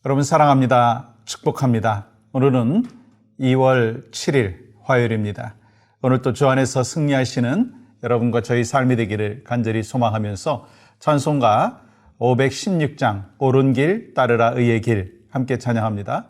여러분 사랑합니다. 축복합니다. 오늘은 2월 7일 화요일입니다. 오늘 또 주 안에서 승리하시는 여러분과 저희 삶이 되기를 간절히 소망하면서 찬송가 516장 옳은 길 따르라 의의 길 함께 찬양합니다.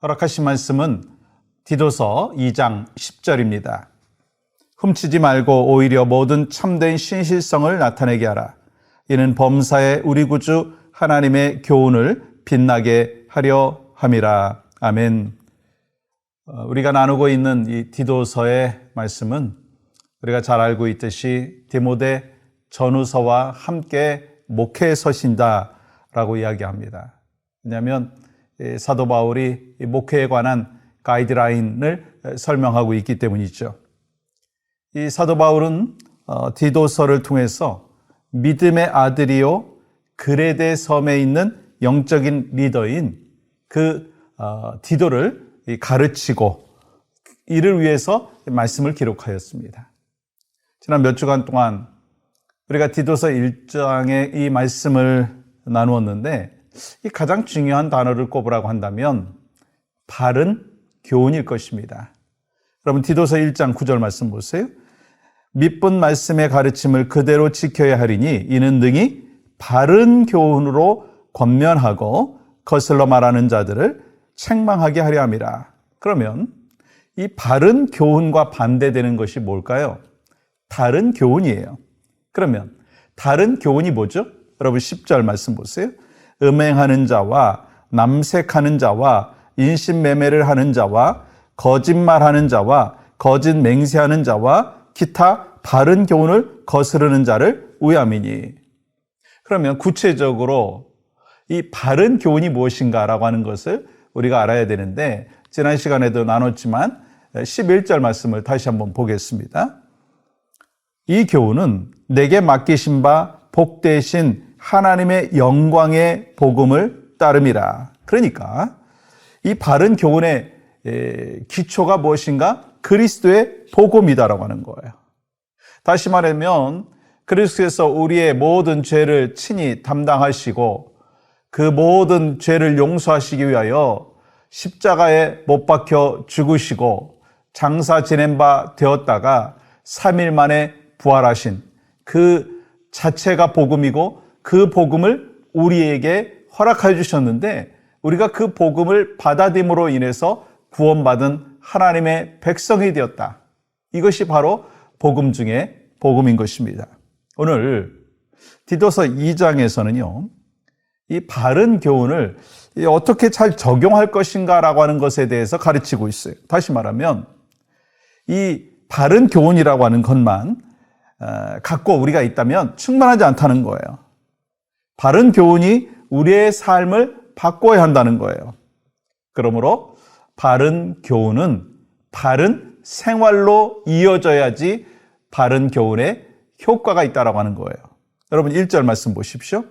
허락하신 말씀은 디도서 2장 10절입니다. 훔치지 말고 오히려 모든 참된 신실성을 나타내게 하라. 이는 범사에 우리 구주 하나님의 교훈을 빛나게 하려 함이라. 아멘. 우리가 나누고 있는 이 디도서의 말씀은 우리가 잘 알고 있듯이 디모데 전후서와 함께 목회에 서신다라고 이야기합니다. 왜냐하면 사도 바울이 목회에 관한 가이드라인을 설명하고 있기 때문이죠. 이 사도 바울은 디도서를 통해서 믿음의 아들이요 그레데 섬에 있는 영적인 리더인 그 디도를 가르치고 이를 위해서 말씀을 기록하였습니다. 지난 몇 주간 동안 우리가 디도서 1장의 이 말씀을 나누었는데 이 가장 중요한 단어를 꼽으라고 한다면 바른 교훈일 것입니다. 여러분 디도서 1장 9절 말씀 보세요. 밑분 말씀의 가르침을 그대로 지켜야 하리니 이는 능히 바른 교훈으로 권면하고 거슬러 말하는 자들을 책망하게 하려 함이라. 그러면 이 바른 교훈과 반대되는 것이 뭘까요? 다른 교훈이에요. 그러면 다른 교훈이 뭐죠? 여러분 10절 말씀 보세요. 음행하는 자와 남색하는 자와 인신매매를 하는 자와 거짓말하는 자와 거짓 맹세하는 자와 기타 바른 교훈을 거스르는 자를 우야미니. 그러면 구체적으로 이 바른 교훈이 무엇인가라고 하는 것을 우리가 알아야 되는데 지난 시간에도 나눴지만 11절 말씀을 다시 한번 보겠습니다. 이 교훈은 내게 맡기신 바 복되신 하나님의 영광의 복음을 따름이라. 그러니까 이 바른 교훈의 기초가 무엇인가? 그리스도의 복음이다라고 하는 거예요. 다시 말하면 그리스도께서 우리의 모든 죄를 친히 담당하시고 그 모든 죄를 용서하시기 위하여 십자가에 못 박혀 죽으시고 장사 지낸 바 되었다가 3일 만에 부활하신 그 자체가 복음이고 그 복음을 우리에게 허락해 주셨는데 우리가 그 복음을 받아들임으로 인해서 구원받은 하나님의 백성이 되었다. 이것이 바로 복음 중에 복음인 것입니다. 오늘 디도서 2장에서는요. 이 바른 교훈을 어떻게 잘 적용할 것인가라고 하는 것에 대해서 가르치고 있어요. 다시 말하면 이 바른 교훈이라고 하는 것만 갖고 우리가 있다면 충분하지 않다는 거예요. 바른 교훈이 우리의 삶을 바꿔야 한다는 거예요. 그러므로 바른 교훈은 바른 생활로 이어져야지 바른 교훈에 효과가 있다라고 하는 거예요. 여러분 1절 말씀 보십시오.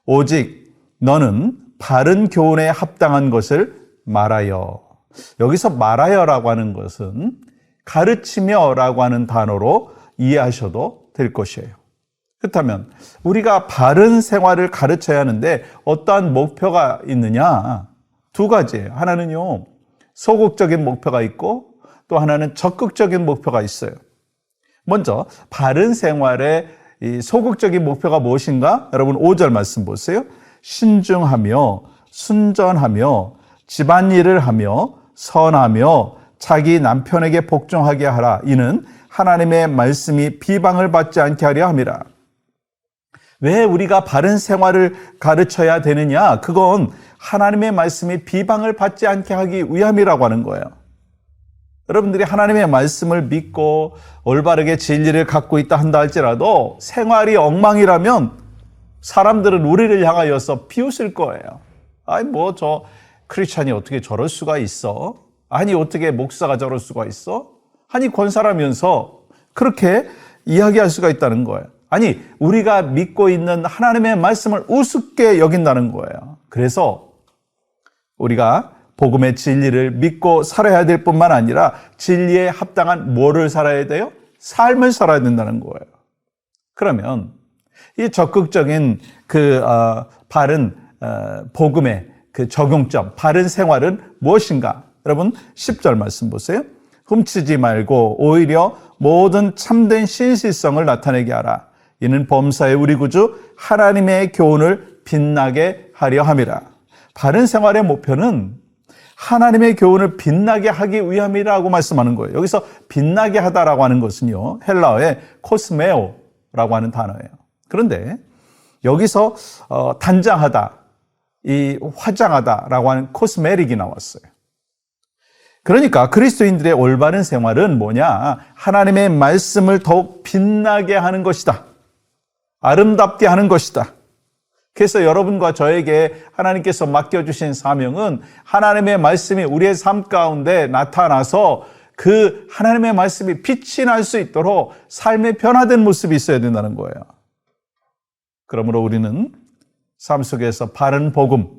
오직 너는 바른 교훈에 합당한 것을 말하여. 여기서 말하여라고 하는 것은 가르치며라고 하는 단어로 이해하셔도 될 것이에요. 그렇다면 우리가 바른 생활을 가르쳐야 하는데 어떠한 목표가 있느냐? 두 가지예요. 하나는요, 소극적인 목표가 있고 또 하나는 적극적인 목표가 있어요. 먼저 바른 생활의 이 소극적인 목표가 무엇인가? 여러분 5절 말씀 보세요. 신중하며 순전하며 집안일을 하며 선하며 자기 남편에게 복종하게 하라. 이는 하나님의 말씀이 비방을 받지 않게 하려 함이라. 왜 우리가 바른 생활을 가르쳐야 되느냐? 그건 하나님의 말씀이 비방을 받지 않게 하기 위함이라고 하는 거예요. 여러분들이 하나님의 말씀을 믿고 올바르게 진리를 갖고 있다 한다 할지라도 생활이 엉망이라면 사람들은 우리를 향하여서 비웃을 거예요. 아니 뭐 저 크리스찬이 어떻게 저럴 수가 있어? 아니 어떻게 목사가 저럴 수가 있어? 아니 권사라면서 그렇게 이야기할 수가 있다는 거예요. 아니 우리가 믿고 있는 하나님의 말씀을 우습게 여긴다는 거예요. 그래서 우리가 복음의 진리를 믿고 살아야 될 뿐만 아니라 진리에 합당한 뭐를 살아야 돼요? 삶을 살아야 된다는 거예요. 그러면 이 적극적인 바른 복음의 그 적용점, 바른 생활은 무엇인가? 여러분 10절 말씀 보세요. 훔치지 말고 오히려 모든 참된 신실성을 나타내게 하라. 이는 범사의 우리 구주 하나님의 교훈을 빛나게 하려 함이라. 바른 생활의 목표는 하나님의 교훈을 빛나게 하기 위함이라고 말씀하는 거예요. 여기서 빛나게 하다라고 하는 것은요, 헬라어의 코스메오라고 하는 단어예요. 그런데 여기서 단장하다, 이 화장하다라고 하는 코스메릭이 나왔어요. 그러니까 그리스도인들의 올바른 생활은 뭐냐? 하나님의 말씀을 더욱 빛나게 하는 것이다. 아름답게 하는 것이다. 그래서 여러분과 저에게 하나님께서 맡겨주신 사명은 하나님의 말씀이 우리의 삶 가운데 나타나서 그 하나님의 말씀이 빛이 날 수 있도록 삶의 변화된 모습이 있어야 된다는 거예요. 그러므로 우리는 삶 속에서 바른 복음,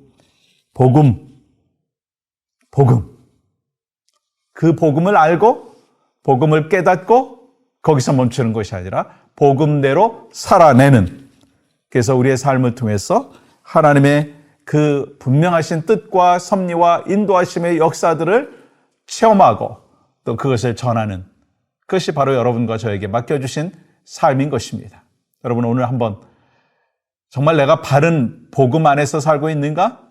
그 복음을 알고 복음을 깨닫고 거기서 멈추는 것이 아니라 복음대로 살아내는, 그래서 우리의 삶을 통해서 하나님의 그 분명하신 뜻과 섭리와 인도하심의 역사들을 체험하고 또 그것을 전하는, 그것이 바로 여러분과 저에게 맡겨주신 삶인 것입니다. 여러분 오늘 한번 정말 내가 바른 복음 안에서 살고 있는가?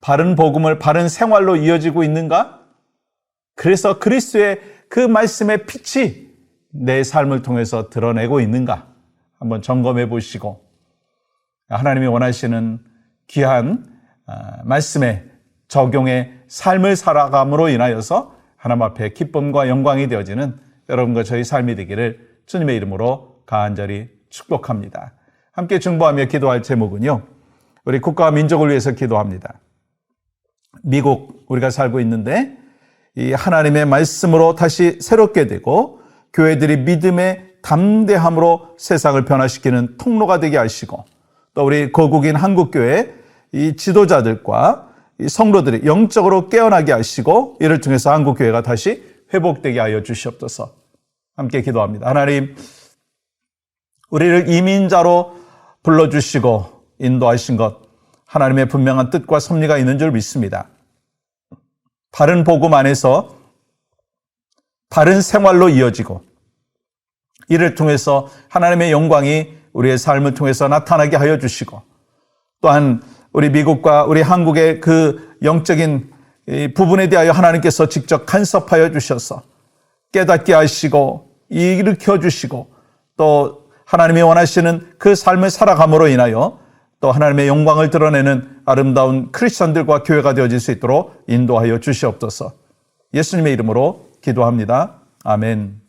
바른 복음을 바른 생활로 이어지고 있는가? 그래서 그리스도의 그 말씀의 빛이 내 삶을 통해서 드러내고 있는가? 한번 점검해 보시고 하나님이 원하시는 귀한 말씀의 적용의 삶을 살아감으로 인하여서 하나님 앞에 기쁨과 영광이 되어지는 여러분과 저희 삶이 되기를 주님의 이름으로 간절히 축복합니다. 함께 중보하며 기도할 제목은요, 우리 국가와 민족을 위해서 기도합니다. 미국 우리가 살고 있는데 이 하나님의 말씀으로 다시 새롭게 되고 교회들이 믿음의 담대함으로 세상을 변화시키는 통로가 되게 하시고, 또 우리 거국인 한국교회 이 지도자들과 이 성도들이 영적으로 깨어나게 하시고 이를 통해서 한국교회가 다시 회복되게 하여 주시옵소서. 함께 기도합니다. 하나님, 우리를 이민자로 불러주시고 인도하신 것, 하나님의 분명한 뜻과 섭리가 있는 줄 믿습니다. 바른 복음 안에서 바른 생활로 이어지고 이를 통해서 하나님의 영광이 우리의 삶을 통해서 나타나게 하여 주시고, 또한 우리 미국과 우리 한국의 그 영적인 부분에 대하여 하나님께서 직접 간섭하여 주셔서 깨닫게 하시고 일으켜 주시고, 또 하나님이 원하시는 그 삶을 살아감으로 인하여 또 하나님의 영광을 드러내는 아름다운 크리스천들과 교회가 되어질 수 있도록 인도하여 주시옵소서. 예수님의 이름으로 기도합니다. 아멘.